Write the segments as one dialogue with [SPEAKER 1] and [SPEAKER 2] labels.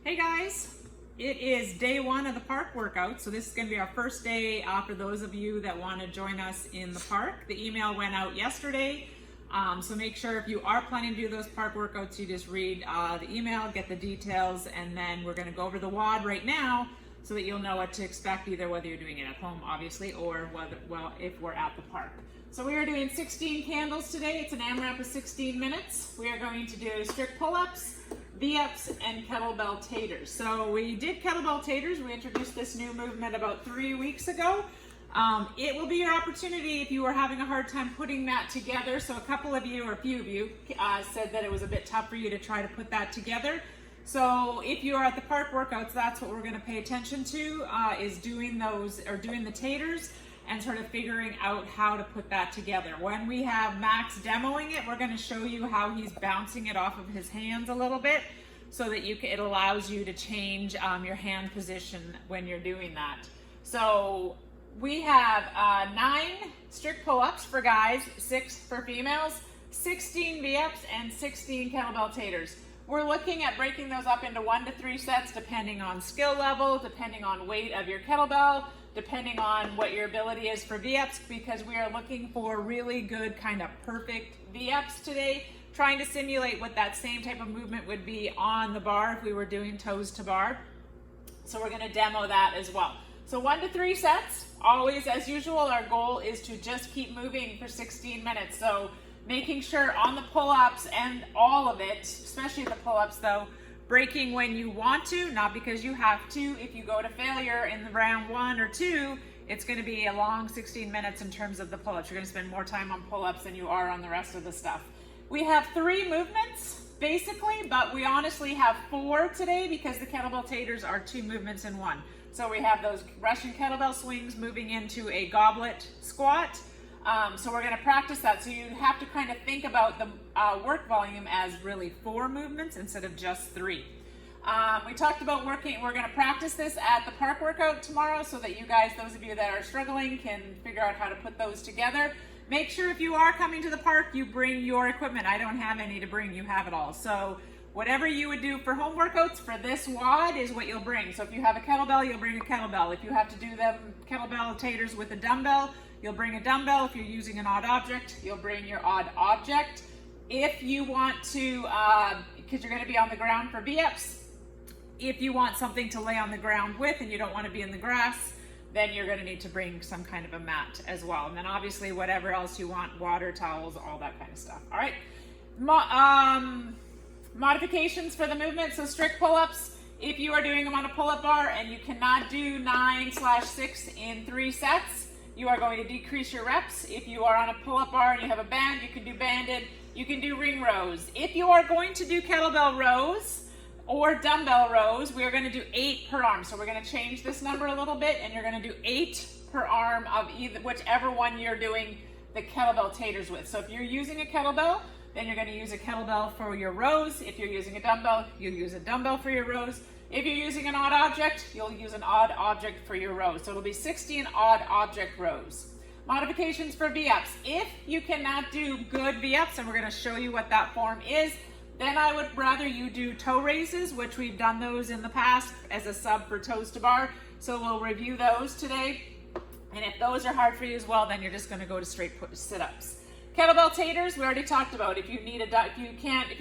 [SPEAKER 1] Hey guys, it is day one of the park workout. So this is going to be our first day for those of you that want to join us in the park. The email went out yesterday. So make sure if you are planning to do those park workouts, you just read the email, get the details, and then we're going to go over the WOD right now so that you'll know what to expect, either whether you're doing it at home, obviously, or if we're at the park. So we are doing 16 candles today. It's an AMRAP of 16 minutes. We are going to do strict pull-ups, V-ups, and kettlebell taters. So we did kettlebell taters. We introduced this new movement about 3 weeks ago. It will be your opportunity if you were having a hard time putting that together. So a couple of you, or a few of you, said that it was a bit tough for you to try to put that together. So if you're at the park workouts, that's what we're going to pay attention to, is doing those, or doing the taters, and sort of figuring out how to put that together. When we have Max demoing it, we're going to show you how he's bouncing it off of his hands a little bit, so that it allows you to change your hand position when you're doing that. So we have 9 strict pull-ups for guys, 6 for females, 16 V-ups, and 16 kettlebell taters. We're looking at breaking those up into 1 to 3 sets depending on skill level, depending on weight of your kettlebell, depending on what your ability is for V-ups, because we are looking for really good, kind of perfect V-ups today, trying to simulate what that same type of movement would be on the bar if we were doing toes to bar. So we're going to demo that as well. So 1 to 3 sets, always as usual. Our goal is to just keep moving for 16 minutes. So making sure on the pull-ups and all of it, especially the pull-ups though, breaking when you want to, not because you have to. If you go to failure in the round 1 or 2, it's going to be a long 16 minutes in terms of the pull-ups. You're going to spend more time on pull-ups than you are on the rest of the stuff. We have 3 movements basically, but we honestly have 4 today because the kettlebell taters are 2 movements in 1. So we have those Russian kettlebell swings moving into a goblet squat. So we're going to practice that. So you have to kind of think about the work volume as really 4 movements instead of just 3. We talked about working. We're going to practice this at the park workout tomorrow so that you guys, those of you that are struggling, can figure out how to put those together. Make sure if you are coming to the park, you bring your equipment. I don't have any to bring. You have it all. So whatever you would do for home workouts, for this WOD is what you'll bring. So if you have a kettlebell, you'll bring a kettlebell. If you have to do them kettlebell taters with a dumbbell, you'll bring a dumbbell. If you're using an odd object, you'll bring your odd object. If you want to, because you're going to be on the ground for V-ups, if you want something to lay on the ground with and you don't want to be in the grass, then you're going to need to bring some kind of a mat as well. And then obviously whatever else you want, water, towels, all that kind of stuff. All right. Modifications for the movement. So strict pull-ups, if you are doing them on a pull-up bar and you cannot do 9/6 in 3 sets, you are going to decrease your reps. If you are on a pull-up bar and you have a band, you can do banded. You can do ring rows. If you are going to do kettlebell rows or dumbbell rows, we are going to do 8 per arm. So we're going to change this number a little bit, and you're going to do 8 per arm of either, whichever one you're doing the kettlebell taters with. So if you're using a kettlebell, then you're going to use a kettlebell for your rows. If you're using a dumbbell, you'll use a dumbbell for your rows. If you're using an odd object, you'll use an odd object for your rows. So it'll be 16 odd object rows. Modifications for V-ups. If you cannot do good V-ups, and we're going to show you what that form is, then I would rather you do toe raises, which we've done those in the past as a sub for toes to bar. So we'll review those today. And if those are hard for you as well, then you're just going to go to straight sit-ups. Kettlebell taters, we already talked about. If you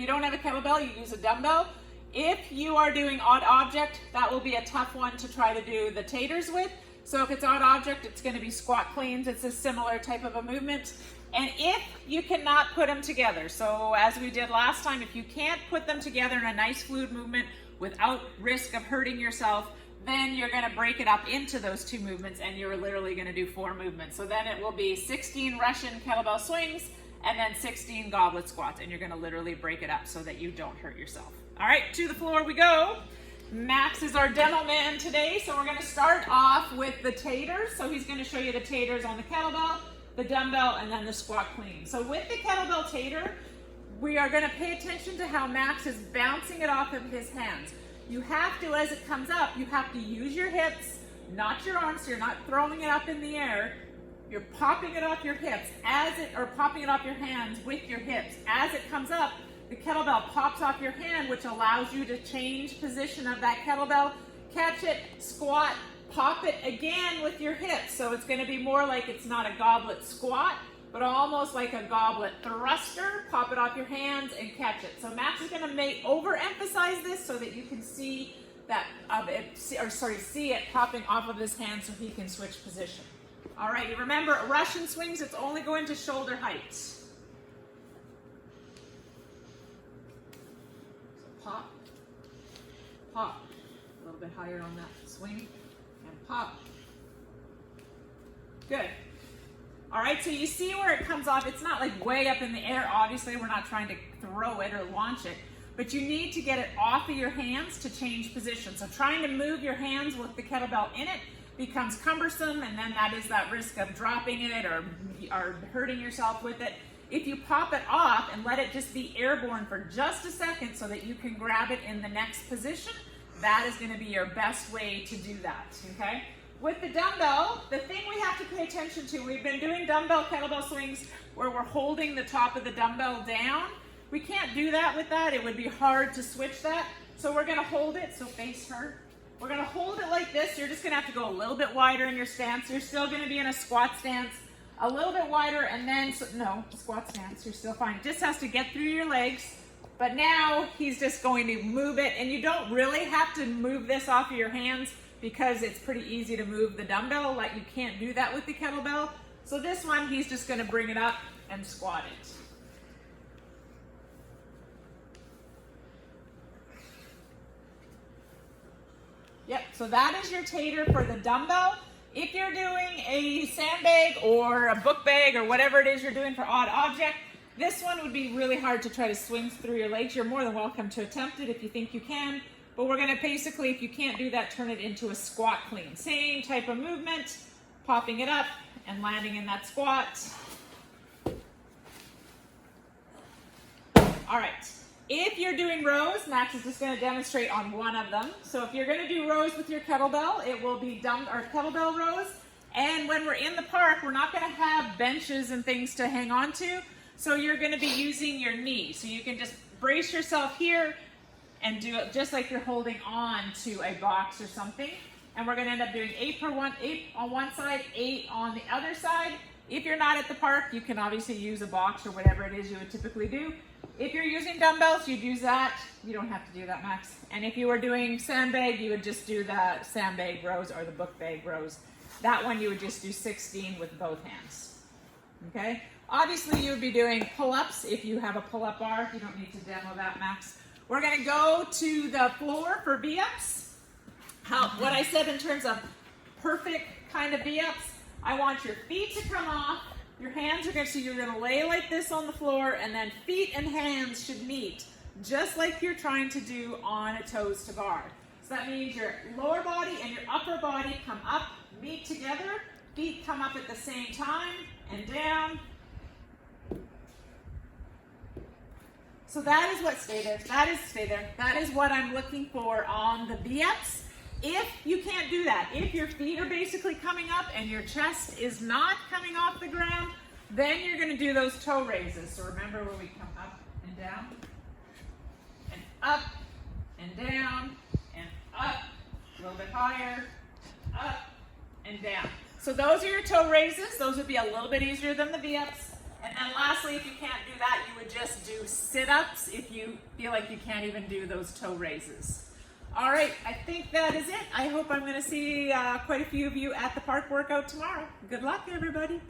[SPEAKER 1] don't have a kettlebell, you use a dumbbell. If you are doing odd object, that will be a tough one to try to do the taters with. So if it's odd object, it's going to be squat cleans. It's a similar type of a movement. And if you cannot put them together, so as we did last time, if you can't put them together in a nice fluid movement without risk of hurting yourself, then you're going to break it up into those 2 movements, and you're literally going to do 4 movements. So then it will be 16 Russian kettlebell swings and then 16 goblet squats, and you're going to literally break it up so that you don't hurt yourself. All right, to the floor we go. Max is our demo man today, so we're going to start off with the taters. So he's going to show you the taters on the kettlebell, the dumbbell, and then the squat clean. So with the kettlebell tater, we are going to pay attention to how Max is bouncing it off of his hands. You have to, as it comes up, you have to use your hips, not your arms, so you're not throwing it up in the air. You're popping it off your hips or popping it off your hands with your hips. As it comes up, the kettlebell pops off your hand, which allows you to change position of that kettlebell, catch it, squat, pop it again with your hips. So it's going to be more like it's not a goblet squat, but almost like a goblet thruster. Pop it off your hands and catch it. So Max is going to overemphasize this so that you can see that see it popping off of his hand so he can switch position. All right, you remember Russian swings, it's only going to shoulder height. So pop, pop, a little bit higher on that swing, and pop. Good. All right, so you see where it comes off. It's not like way up in the air. Obviously, we're not trying to throw it or launch it, but you need to get it off of your hands to change position. So trying to move your hands with the kettlebell in it becomes cumbersome, and then that is that risk of dropping it or hurting yourself with it. If you pop it off and let it just be airborne for just a second so that you can grab it in the next position, that is going to be your best way to do that, okay? With the dumbbell, the thing we have to pay attention to, we've been doing dumbbell kettlebell swings where we're holding the top of the dumbbell down. We can't do that with that. It would be hard to switch that. So we're going to hold it, so face her. We're going to hold it like this. You're just going to have to go a little bit wider in your stance. You're still going to be in a squat stance, a little bit wider, and then, no, squat stance, you're still fine. Just has to get through your legs. But now he's just going to move it, and you don't really have to move this off of your hands because it's pretty easy to move the dumbbell. Like, you can't do that with the kettlebell. So this one, he's just going to bring it up and squat it. Yep, so that is your tater for the dumbbell. If you're doing a sandbag or a book bag or whatever it is you're doing for odd object, this one would be really hard to try to swing through your legs. You're more than welcome to attempt it if you think you can, but we're gonna basically, if you can't do that, turn it into a squat clean. Same type of movement, popping it up and landing in that squat. All right. If you're doing rows, Max is just going to demonstrate on one of them. So if you're going to do rows with your kettlebell, it will be kettlebell rows. And when we're in the park, we're not going to have benches and things to hang on to. So you're going to be using your knee. So you can just brace yourself here and do it just like you're holding on to a box or something. And we're going to end up doing 8 on one side, 8 on the other side. If you're not at the park, you can obviously use a box or whatever it is you would typically do. If you're using dumbbells, you'd use that. You don't have to do that, Max. And if you were doing sandbag, you would just do the sandbag rows or the book bag rows. That one you would just do 16 with both hands. Okay? Obviously, you would be doing pull-ups if you have a pull-up bar. You don't need to demo that, Max. We're going to go to the floor for V-ups. What I said in terms of perfect kind of V-ups, I want your feet to come off. Your hands are going to, so you're going to lay like this on the floor, and then feet and hands should meet, just like you're trying to do on a toes to bar. So that means your lower body and your upper body come up, meet together, feet come up at the same time, and down. So that is what, stay there, that is what I'm looking for on the V-ups. If you can't do that, if your feet are basically coming up and your chest is not coming off the ground, then you're going to do those toe raises. So remember where we come up and down, and up, and down, and up, a little bit higher, up, and down. So those are your toe raises. Those would be a little bit easier than the V-ups. And then lastly, if you can't do that, you would just do sit-ups if you feel like you can't even do those toe raises. All right, I think that is it. I hope I'm going to see quite a few of you at the park workout tomorrow. Good luck, everybody.